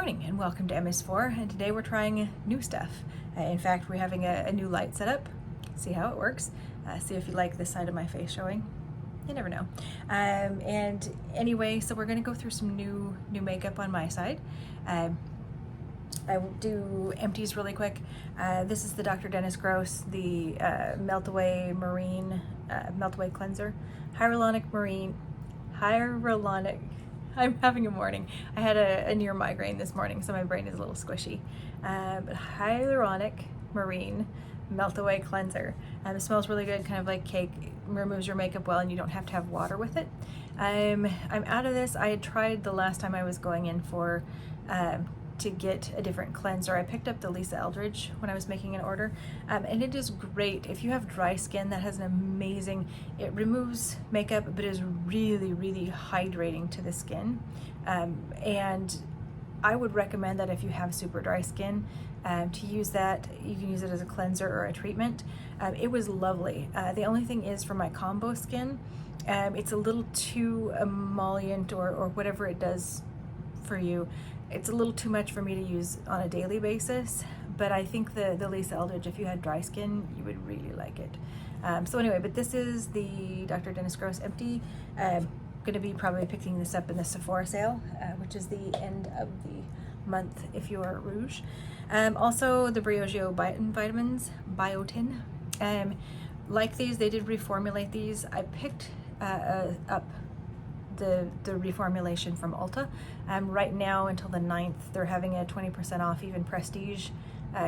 morning and welcome to MS4, and today we're trying new stuff. In fact, we're having a new light setup. See how it works. See if you like this side of my face showing. You never know. And anyway, so we're going to go through some new makeup on my side. I will do empties really quick. This is the Dr. Dennis Gross, the Melt Away Marine, Melt Away Cleanser. Hyaluronic. I'm having a morning. I had a near migraine this morning, so my brain is a little squishy. But Hyaluronic Marine Melt Away Cleanser. It smells really good, kind of like cake. Removes your makeup well, and you don't have to have water with it. I'm out of this. I had tried the last time I was going in for to get a different cleanser. I picked up the Lisa Eldridge when I was making an order, and it is great. If you have dry skin, that has an amazing, it removes makeup, but is really, really hydrating to the skin. And I would recommend that if you have super dry skin, to use that. You can use it as a cleanser or a treatment. It was lovely. The only thing is for my combo skin, it's a little too emollient or whatever it does for you. It's a little too much for me to use on a daily basis, but I think the Lisa Eldridge, if you had dry skin, you would really like it. So anyway, but this is the Dr. Dennis Gross Empty. Going to be probably picking this up in the Sephora sale, which is the end of the month if you are Rouge. Also the Briogeo Biotin. Like these, they did reformulate these. I picked up the reformulation from Ulta. Right now until the 9th, they're having a 20% off even Prestige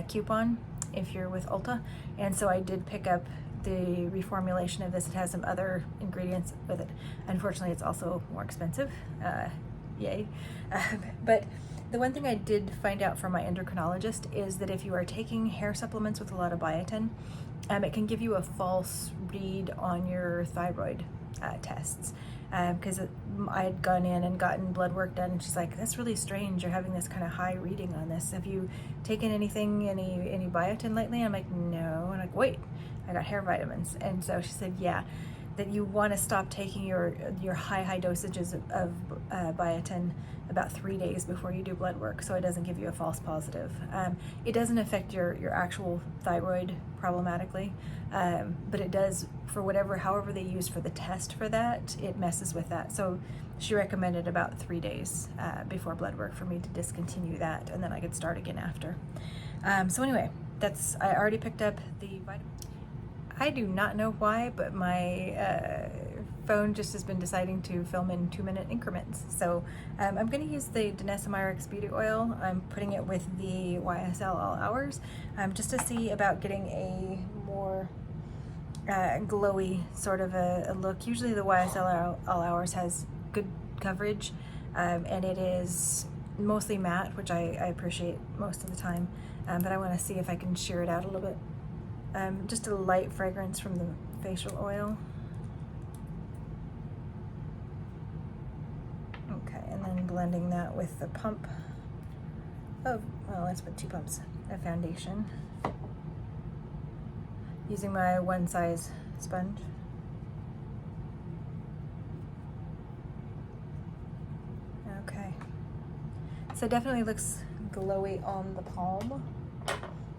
coupon if you're with Ulta. And so I did pick up the reformulation of this. It has some other ingredients with it. Unfortunately, it's also more expensive. Yay. But the one thing I did find out from my endocrinologist is that if you are taking hair supplements with a lot of biotin, it can give you a false read on your thyroid tests. Because I had gone in and gotten blood work done, and she's like, that's really strange, you're having this kind of high reading on this. Have you taken any biotin lately? And I'm like, no. And I'm like, wait, I got hair vitamins. And so she said, yeah, that you want to stop taking your high dosages of biotin about 3 days before you do blood work, so it doesn't give you a false positive. It doesn't affect your actual thyroid problematically, but it does for however they use for the test for that, it messes with that. So she recommended about 3 days before blood work for me to discontinue that, and then I could start again after. So anyway, I already picked up the vitamin. I do not know why, but my phone just has been deciding to film in 2-minute increments. So I'm going to use the Danessa Myricks Beauty Oil. I'm putting it with the YSL All Hours just to see about getting a more glowy sort of a look. Usually the YSL All Hours has good coverage, and it is mostly matte, which I appreciate most of the time, but I want to see if I can sheer it out a little bit. Just a light fragrance from the facial oil. Okay, and then blending that with the pump of, well, let's put 2 pumps of foundation. Using my one size sponge. Okay. So it definitely looks glowy on the palm.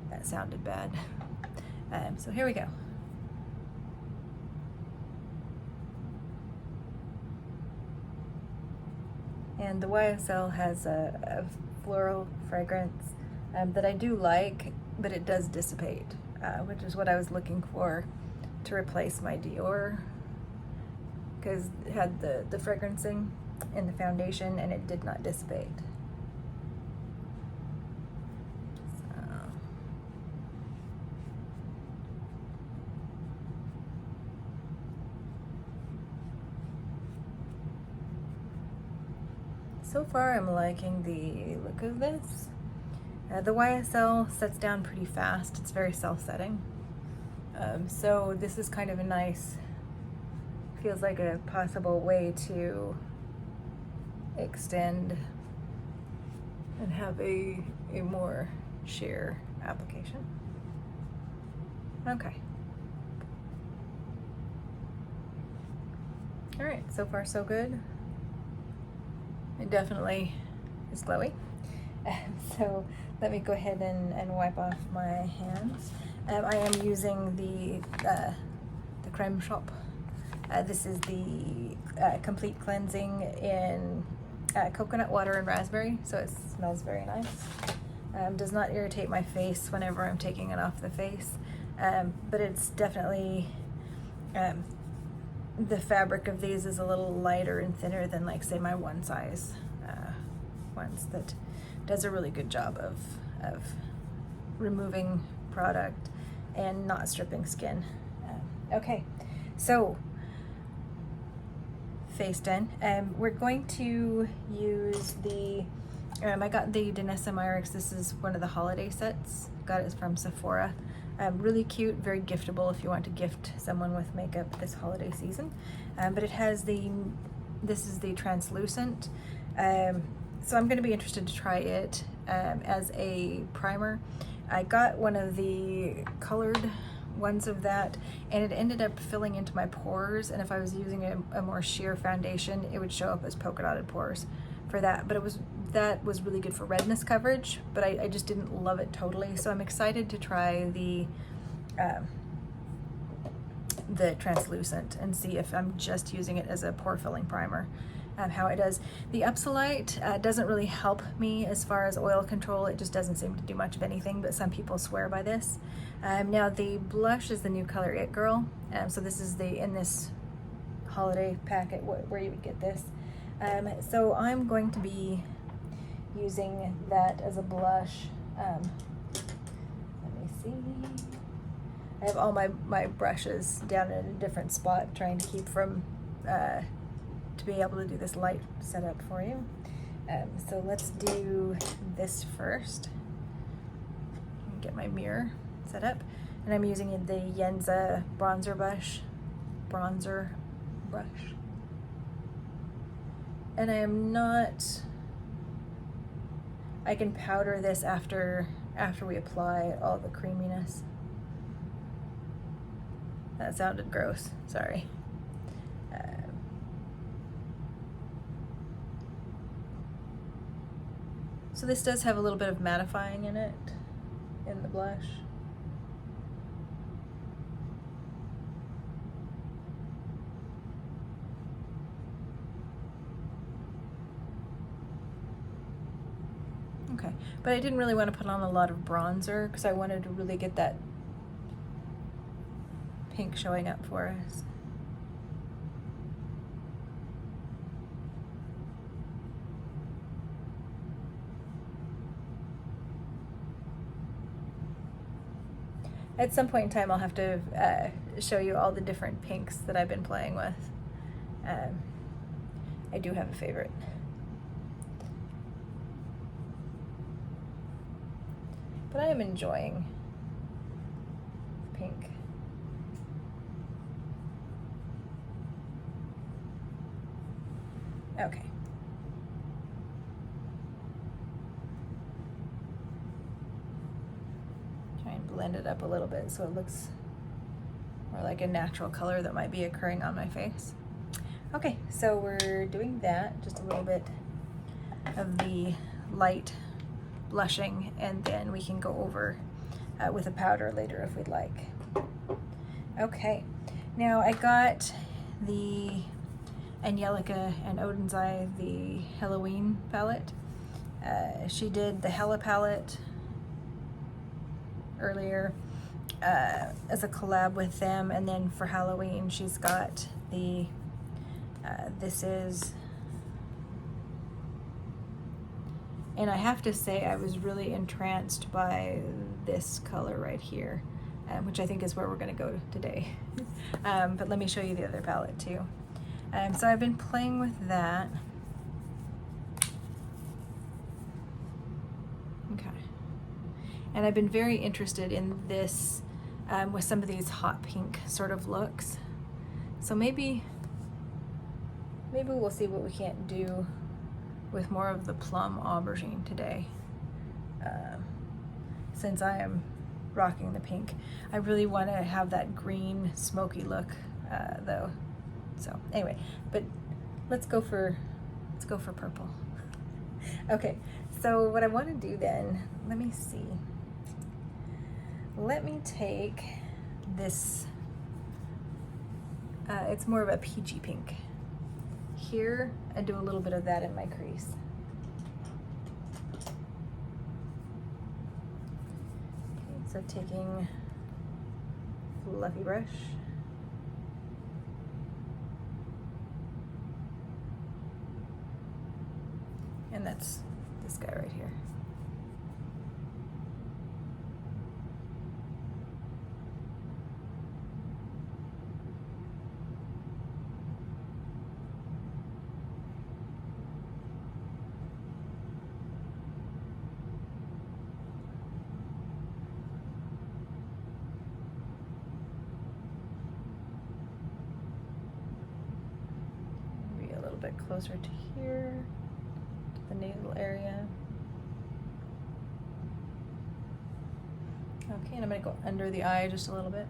That sounded bad. So here we go. And the YSL has a floral fragrance that I do like, but it does dissipate, which is what I was looking for to replace my Dior, because it had the fragrancing in the foundation and it did not dissipate. So far I'm liking the look of this. The YSL sets down pretty fast. It's very self-setting. So this is kind of a nice, feels like a possible way to extend and have a more sheer application. Okay. All right, so far so good. It definitely is glowy. So let me go ahead and wipe off my hands. I am using the Creme Shop. This is the complete cleansing in coconut water and raspberry, so it smells very nice. Does not irritate my face whenever I'm taking it off the face, but it's definitely, the fabric of these is a little lighter and thinner than, like, say, my one size ones. That does a really good job of removing product and not stripping skin. Okay, so face done. We're going to use the, I got the Danessa Myricks. This is one of the holiday sets. Got it from Sephora. Really cute, very giftable if you want to gift someone with makeup this holiday season. But it has this is the translucent. So I'm going to be interested to try it as a primer. I got one of the colored ones of that, and it ended up filling into my pores, and if I was using a more sheer foundation, it would show up as polka dotted pores for that. But that was really good for redness coverage, but I just didn't love it totally. So I'm excited to try the translucent and see if I'm just using it as a pore filling primer, how it does. The Upsolite doesn't really help me as far as oil control. It just doesn't seem to do much of anything, but some people swear by this. Now the blush is the new color It Girl. So this is in this holiday packet where you would get this. So I'm going to be using that as a blush. Let me see. I have all my brushes down in a different spot, trying to keep from to be able to do this light setup for you. So let's do this first. Get my mirror set up, and I'm using the Yenza bronzer brush. And I can powder this after we apply all the creaminess. That sounded gross, sorry. So this does have a little bit of mattifying in it, in the blush. Okay, but I didn't really want to put on a lot of bronzer because I wanted to really get that pink showing up for us. At some point in time, I'll have to show you all the different pinks that I've been playing with. I do have a favorite. But I am enjoying pink. Okay. Try and blend it up a little bit so it looks more like a natural color that might be occurring on my face. Okay, so we're doing that, just a little bit of the light blushing, and then we can go over with a powder later if we'd like. Okay, now I got the Angelica and Oden's Eye, the Halloween palette. She did the Hella palette earlier as a collab with them, and then for Halloween she's got the this is, and I have to say I was really entranced by this color right here, which I think is where we're going to go today. But let me show you the other palette too. So I've been playing with that. Okay. And I've been very interested in this with some of these hot pink sort of looks. So maybe we'll see what we can't do with more of the plum aubergine today. Since I am rocking the pink, I really want to have that green smoky look though. So anyway, but let's go for purple. Okay, So what I want to do then, let me see. Let me take this, it's more of a peachy pink here, and do a little bit of that in my crease. Okay, so taking fluffy brush. And that's this guy right here. Maybe a little bit closer to here, to the nasal area. Okay, and I'm going to go under the eye just a little bit.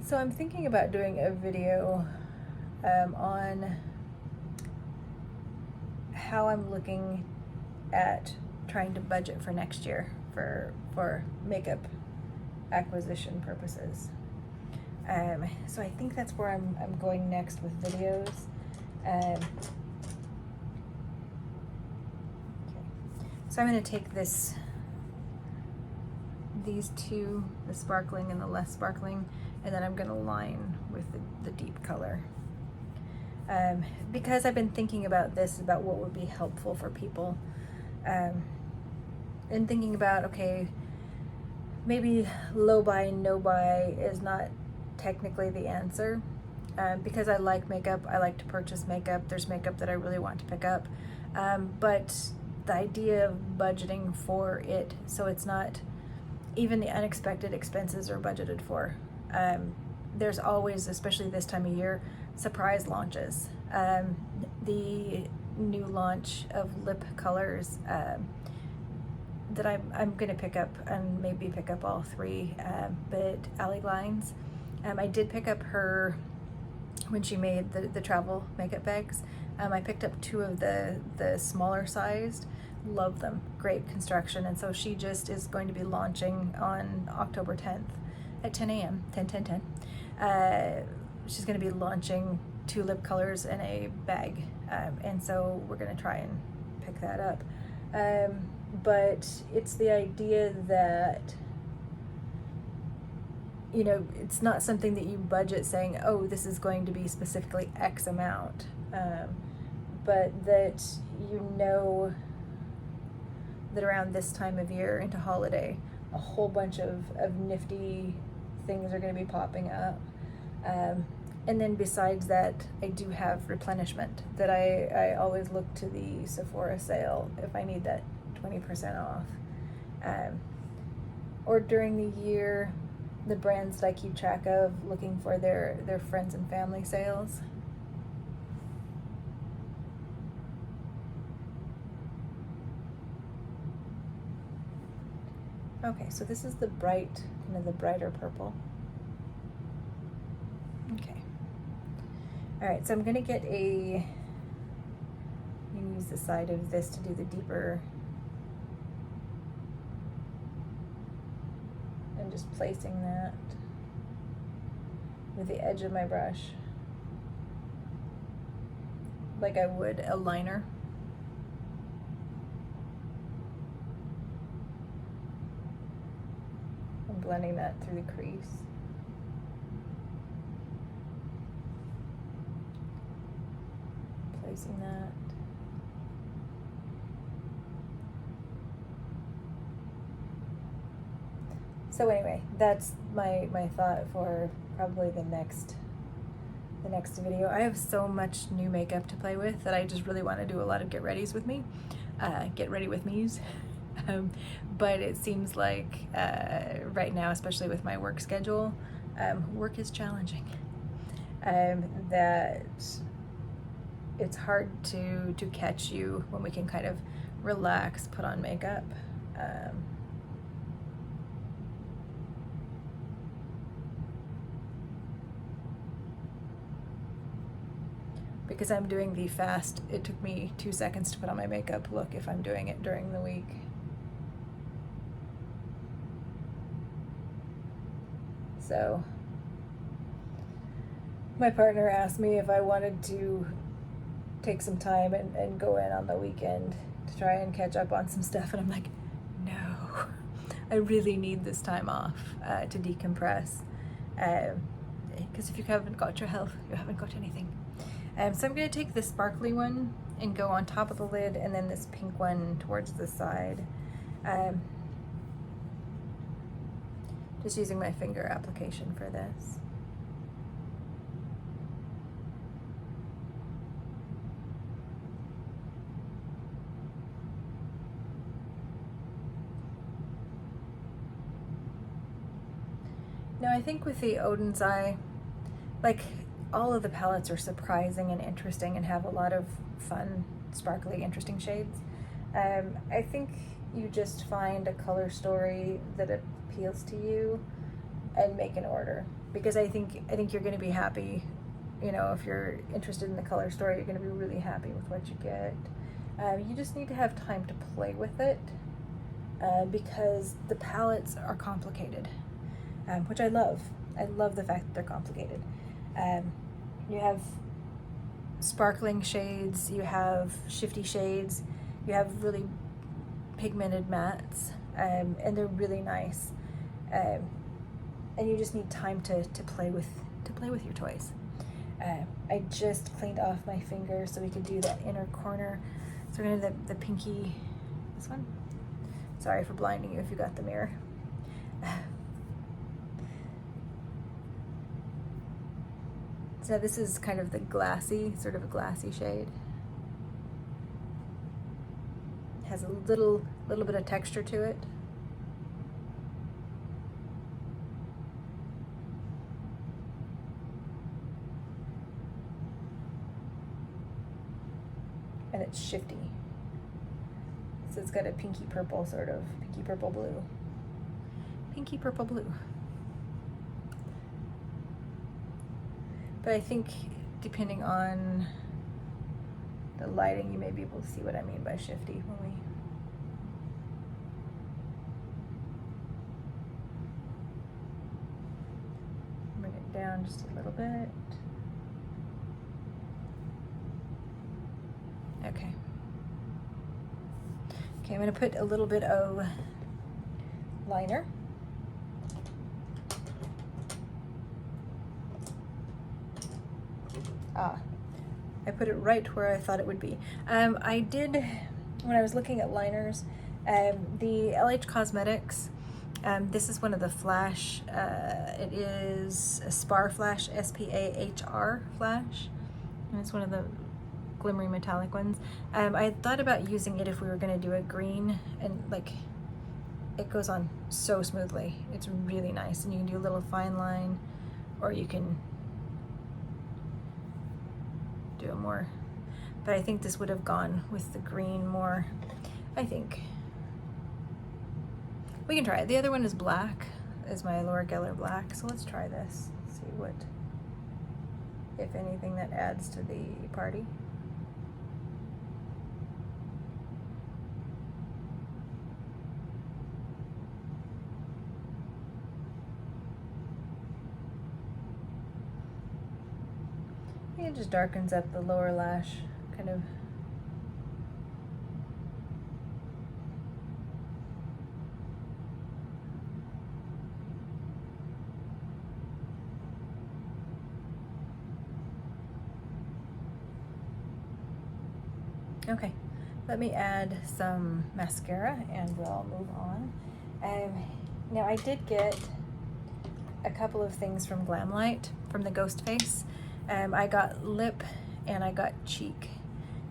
So I'm thinking about doing a video on how I'm looking at trying to budget for next year for makeup acquisition purposes. So I think that's where I'm going next with videos. Okay. So I'm going to take these two, the sparkling and the less sparkling, and then I'm going to line with the deep color. Because I've been thinking about this, about what would be helpful for people, and thinking about, okay, maybe low buy, no buy is not technically the answer, because I like makeup, I like to purchase makeup, there's makeup that I really want to pick up, but the idea of budgeting for it, so it's not, even the unexpected expenses are budgeted for. There's always, especially this time of year, surprise launches. The new launch of lip colors that I'm gonna pick up, and maybe pick up all three, but Ally Glines, I did pick up her when she made the travel makeup bags. I picked up two of the smaller sized. Love them, great construction, and so she just is going to be launching on October 10th at 10 a.m. 10. She's going to be launching 2 lip colors in a bag, and so we're going to try and pick that up. But it's the idea that, you know, it's not something that you budget saying, oh, this is going to be specifically X amount, but that you know that around this time of year into holiday, a whole bunch of nifty things are going to be popping up. And then besides that, I do have replenishment that I always look to the Sephora sale if I need that 20% off. Or during the year, the brands that I keep track of, looking for their friends and family sales. Okay, so this is the bright, kind of the brighter purple. Okay. All right, so I'm gonna get I'm gonna use the side of this to do the deeper, and just placing that with the edge of my brush, like I would a liner. Blending that through the crease. Placing that. So anyway, that's my thought for probably the next video. I have so much new makeup to play with that I just really want to do a lot of get readies with me. Get ready with me's. But it seems like right now, especially with my work schedule, work is challenging. That it's hard to catch you when we can kind of relax, put on makeup. Because I'm doing the fast, it took me 2 seconds to put on my makeup look if I'm doing it during the week. So my partner asked me if I wanted to take some time and go in on the weekend to try and catch up on some stuff, and I'm like, no, I really need this time off to decompress, because if you haven't got your health, you haven't got anything. So I'm going to take this sparkly one and go on top of the lid, and then this pink one towards the side. Just using my finger application for this. Now I think with the Oden's Eye, like, all of the palettes are surprising and interesting and have a lot of fun, sparkly, interesting shades. I think you just find a color story that appeals to you and make an order, because I think you're going to be happy. You know, if you're interested in the color story, you're going to be really happy with what you get. You just need to have time to play with it, because the palettes are complicated, which I love. I love the fact that they're complicated. You have sparkling shades, you have shifty shades, you have really pigmented mattes, and they're really nice. And you just need time to play with your toys. I just cleaned off my finger so we could do that inner corner. So we're gonna do the pinky, this one. Sorry for blinding you if you got the mirror. So this is kind of the glassy, sort of a glassy shade. It has a little bit of texture to it. And it's shifty. So it's got a pinky purple, sort of, pinky purple blue. Pinky purple blue. But I think depending on the lighting, you may be able to see what I mean by shifty when we bring it down just a little bit. Okay. Okay, I'm going to put a little bit of liner. I put it right where I thought it would be. I did, when I was looking at liners, the LH Cosmetics, this is one of the Flash, it is a Spar Flash, S-P-A-H-R Flash, and it's one of the glimmery metallic ones. I had thought about using it if we were going to do a green, and like, it goes on so smoothly. It's really nice, and you can do a little fine line, or you can do it more, but I think this would have gone with the green more. I think we can try it. The other one is black, is my Laura Geller black, so let's try this, see what, if anything, that adds to the party. It just darkens up the lower lash, kind of. Okay, let me add some mascara and we'll move on. Now I did get a couple of things from Glamlkitr, from the Ghost Face. I got lip and I got cheek.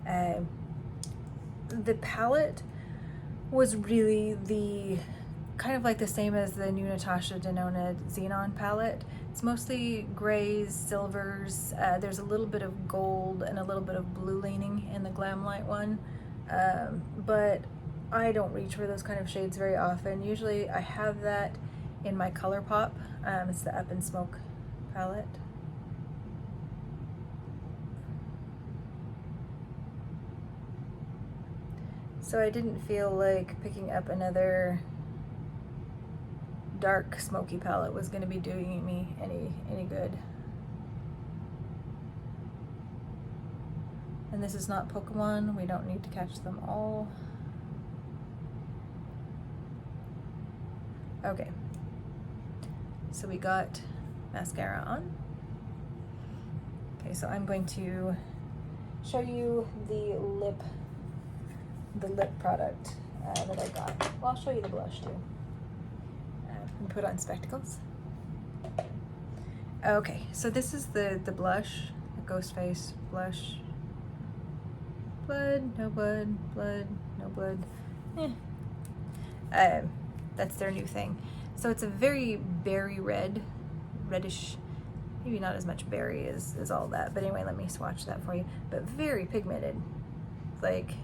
The palette was really the kind of like the same as the new Natasha Denona Xenon palette. It's mostly grays, silvers. There's a little bit of gold and a little bit of blue leaning in the Glamlkitr one, but I don't reach for those kind of shades very often. Usually I have that in my ColourPop. It's the Up in Smoke palette. So I didn't feel like picking up another dark smoky palette was going to be doing me any good. And this is not Pokemon. We don't need to catch them all. Okay. So we got mascara on. Okay, so I'm going to show you the lip product that I got. Well, I'll show you the blush too. And put on spectacles. Okay, so this is the blush, the Ghost Face blush. Blood, no blood, blood, no blood. That's their new thing. So it's a very berry red, reddish, maybe not as much berry as all that, but anyway, let me swatch that for you. But very pigmented. Like,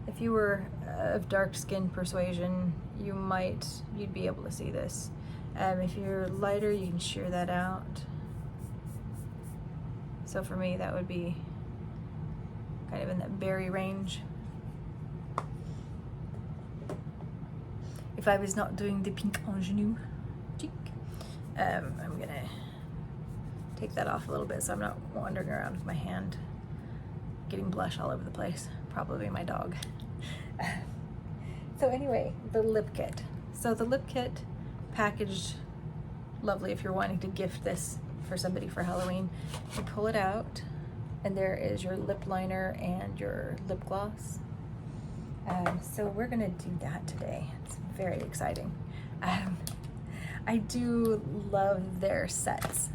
if you were of dark skin persuasion, you'd be able to see this. If you're lighter, you can sheer that out. So for me, that would be kind of in that berry range. If I was not doing the pink ingenue cheek, I'm gonna take that off a little bit so I'm not wandering around with my hand getting blush all over the place. Probably my dog. So anyway, the lip kit. So the lip kit, packaged lovely if you're wanting to gift this for somebody for Halloween. You pull it out, and there is your lip liner and your lip gloss. So we're gonna do that today. It's very exciting. I do love their sets.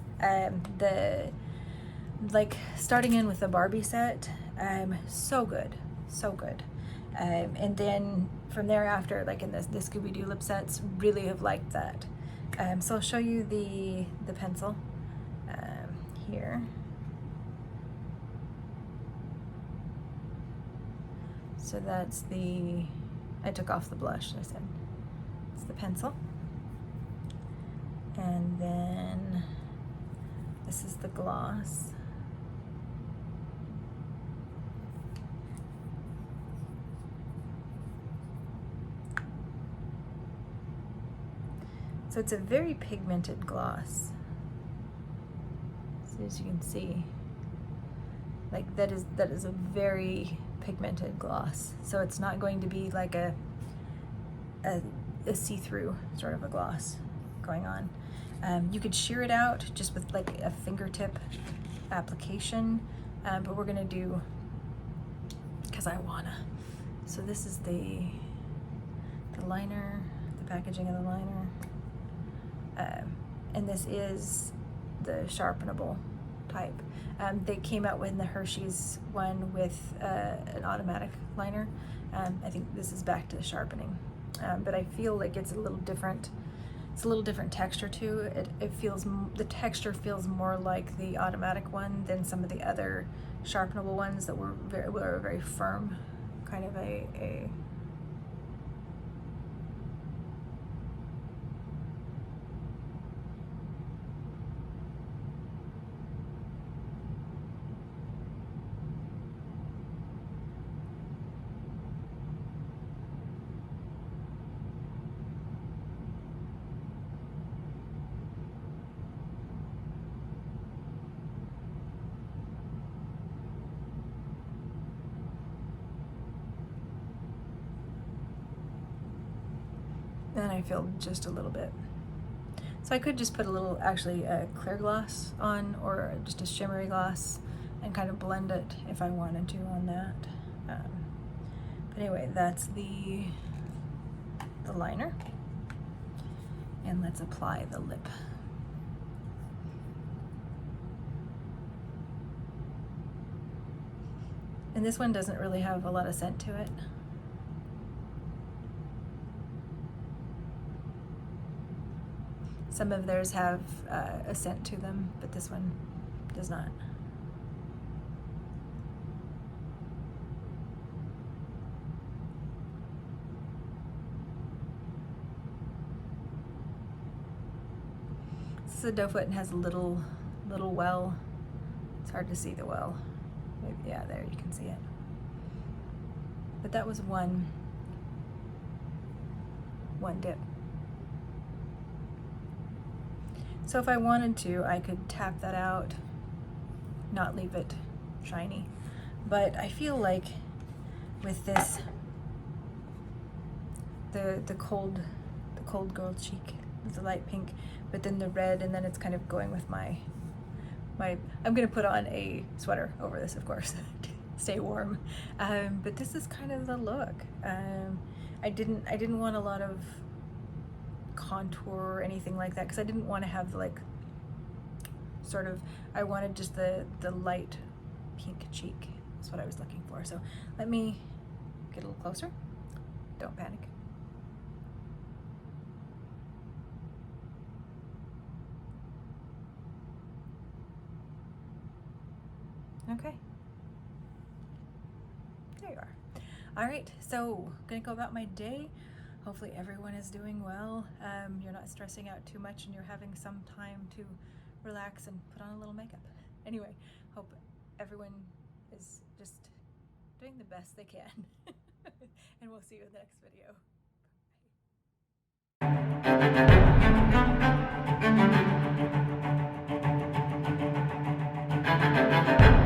Like starting in with the Barbie set, so good, so good. And then from thereafter, like in the Scooby-Doo lip sets, really have liked that. So I'll show you the pencil here. So that's I took off the blush, I said. It's the pencil. And then this is the gloss. So it's a very pigmented gloss. So as you can see, like that is a very pigmented gloss. So it's not going to be like a see-through sort of a gloss going on. You could sheer it out just with like a fingertip application, but we're gonna do, because I wanna. So this is the liner, the packaging of the liner. And this is the sharpenable type. They came out with the Hershey's one with an automatic liner. I think this is back to the sharpening, but I feel like it's a little different. It's a little different texture too. It feels, the texture feels more like the automatic one than some of the other sharpenable ones that were very firm, kind of a and I feel just a little bit. So I could just put a little, actually a clear gloss on, or just a shimmery gloss, and kind of blend it if I wanted to on that. But anyway, that's the liner. And let's apply the lip. And this one doesn't really have a lot of scent to it. Some of theirs have a scent to them, but this one does not. is a doe foot and has a little well. It's hard to see the well. Maybe, yeah, there you can see it. But that was one dip. So if I wanted to, I could tap that out, not leave it shiny. But I feel like with this, the cold gold cheek is the light pink, but then the red, and then it's kind of going with my I'm gonna put on a sweater over this, of course, to stay warm. But this is kind of the look. I didn't want a lot of contour or anything like that, because I didn't want to have like sort of, I wanted just the light pink cheek. That's what I was looking for. So let me get a little closer. Don't panic. Okay. There you are. All right, so I'm gonna go about my day. Hopefully everyone is doing well. You're not stressing out too much and you're having some time to relax and put on a little makeup. Anyway, hope everyone is just doing the best they can. And we'll see you in the next video. Bye.